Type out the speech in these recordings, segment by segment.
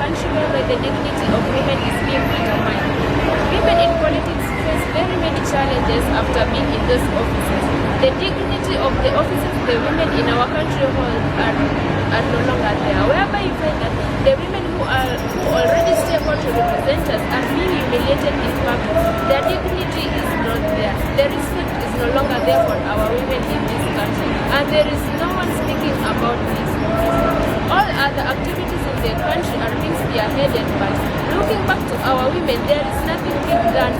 country whereby the dignity of women is being undermined. Women in politics face very many challenges after being in those offices. The dignity of the offices the women in our country hold are no longer there, whereby you find that the women who already step out to represent us are being humiliated in public. Their dignity is not there. The respect is no longer there for our women in this country, and there is no one speaking about this. All other activities in the country are being spearheaded, but looking back to our women, there is nothing being done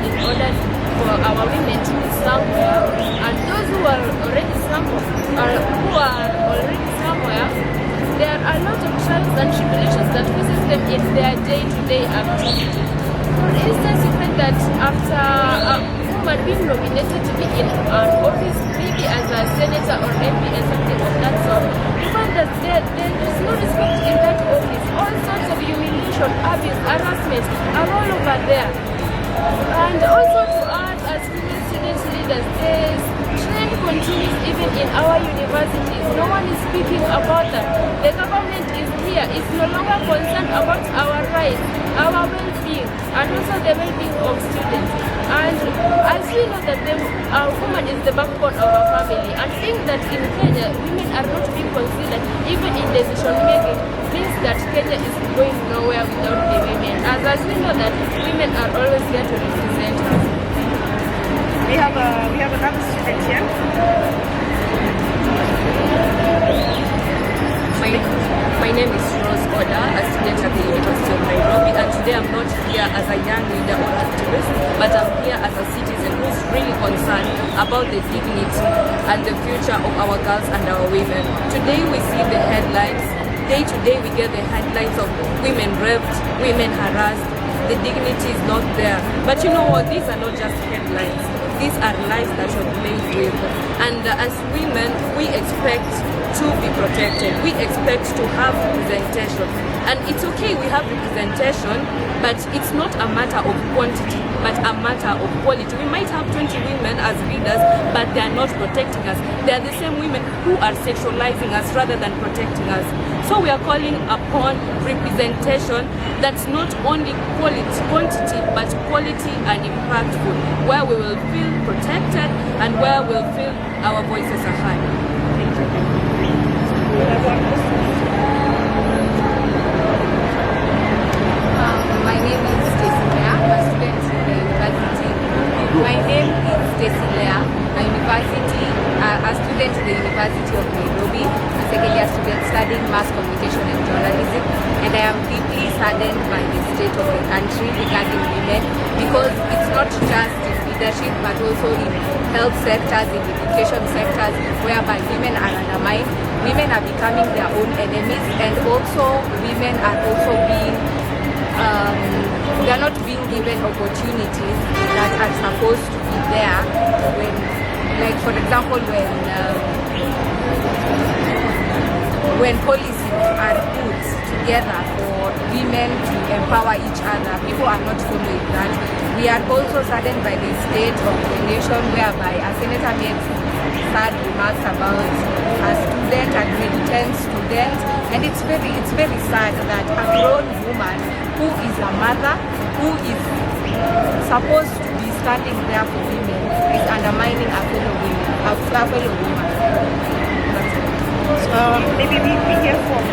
in order for our women to be somewhere. And those who are already somewhere, there are a lot of trials and tribulations that faces them in their day-to-day activities. For instance, you find that after a woman being nominated to be in an office, maybe as a senator or MP and something of that sort, you find that there is no respect in that office. All sorts of humiliation, abuse, harassment are all over there. And also to add, as female student leaders, this trend continues even in our universities. No one is speaking about that. The government is here, is no longer concerned about our rights, our well-being, and also the well-being of students. And as we know that our woman is the backbone of our family, and seeing that in Kenya, women are not being considered even in decision-making means that Kenya is going nowhere without the women. As we know that women are always there to represent us. We have another student here. My name is Rose Oda, a student at the University of Nairobi, and today I'm not here as a young leader or activist, but I'm here as a citizen who's really concerned about the dignity and the future of our girls and our women. Today we see the headlines. Day to day we get the headlines of women raped, women harassed. The dignity is not there. But you know what? These are not just headlines. These are lives that are played with. And as women, we expect to be protected. We expect to have representation. And it's okay we have representation, but it's not a matter of quantity, but a matter of quality. We might have 20 women as leaders, but they are not protecting us. They are the same women who are sexualizing us rather than protecting us. So we are calling upon representation that's not only quantity, but quality and impactful, where we will feel protected and where we'll feel our voices are heard. Thank you. My name is Stacy Lea, a student in the university. My name is Stacy Lea, a student in the University of Nairobi, a second-year student studying mass communication and journalism, and I am deeply saddened by the state of the country regarding women, because it's not just in leadership but also in health sectors, in education sectors, whereby women are undermined. Women are becoming their own enemies, and also women are also being they are not being given opportunities that are supposed to be there when, like for example, when policies are put together for women to empower each other, people are not following that. We are also saddened by the state of the nation, whereby a senator made sad remarks about a student, a grade 10 student, and it's very sad that a grown woman who is a mother, who is supposed to be standing there for women, is undermining a fellow woman. So maybe we hear from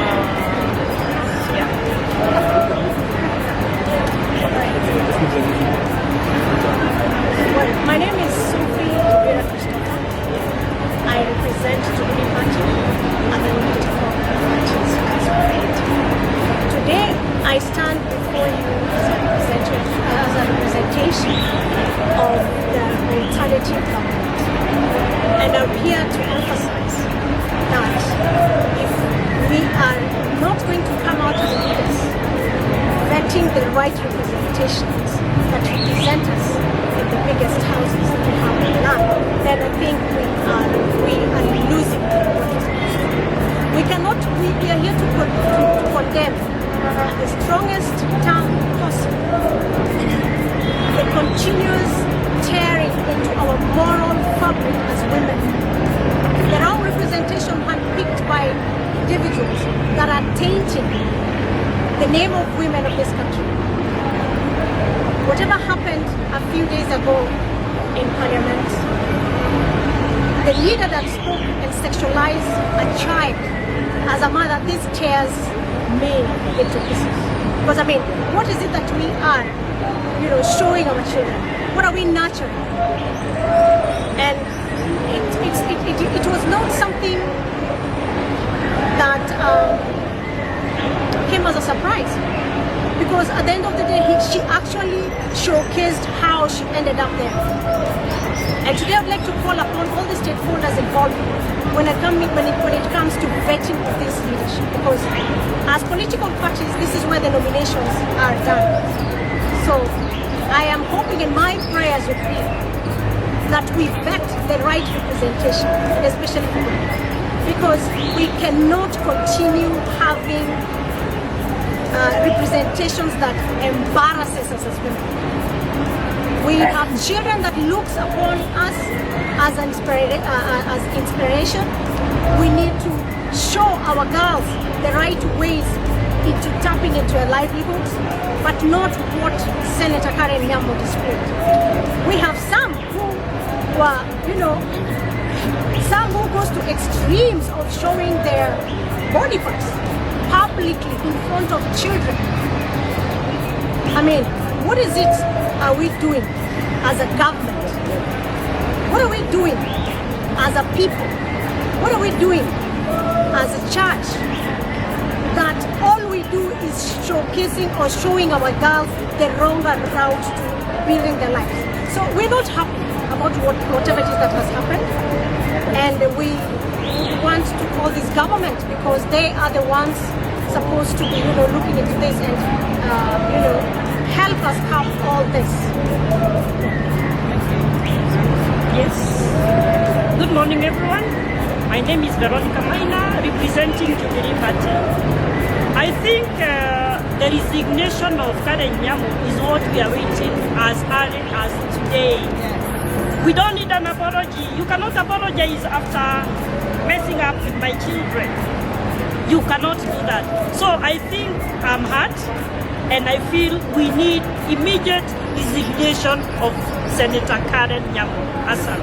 My name is Suffocating. I represent Jubilee Party and the Unity for Parties as well. Today I stand before you as a representation of the alternative government, and I'm here to emphasize that if we are not going to come out as leaders, vetting the right representations that represent us in the biggest houses that we have in land, then I think we are losing what is possible. We are here to condemn in the strongest term possible the continuous tearing into our moral fabric as women. The wrong representation handpicked by individuals that are tainting the name of women of this country. Whatever happened a few days ago in Parliament, the leader that spoke and sexualized a child as a mother, this tears me into pieces. Because I mean, what is it that we are, showing our children? What are we nurturing? And it was not something that came as a surprise. Because at the end of the day, she actually showcased how she ended up there. And today I'd like to call upon all the stakeholders involved when it comes to vetting of this leadership. Because as political parties, this is where the nominations are done. So I am hoping, and my prayers would be that we vet the right representation, especially for women. Because we cannot continue having representations that embarrasses us as women. We have children that looks upon us as inspiration. We need to show our girls the right ways into tapping into a livelihood, but not what Senator Karen Nyamu displayed. We have some who were, some who goes to extremes of showing their body parts publicly in front of children. I mean, what is it are we doing as a government? What are we doing as a people? What are we doing as a church? That all we do is showcasing or showing our girls the wronger route to building their lives. So we're not happy about whatever it is that has happened. And we want to call this government because they are the ones supposed to be, looking into this and, help us have all this. Yes. Good morning, everyone. My name is Veronica Maina, representing Jubilee Party. I think the resignation of Karen Nyamu is what we are waiting as early as today. We don't need an apology. You cannot apologize after messing up with my children. You cannot do that. So I think I'm hurt, and I feel we need immediate resignation of Senator Karen Nyamu. Asal.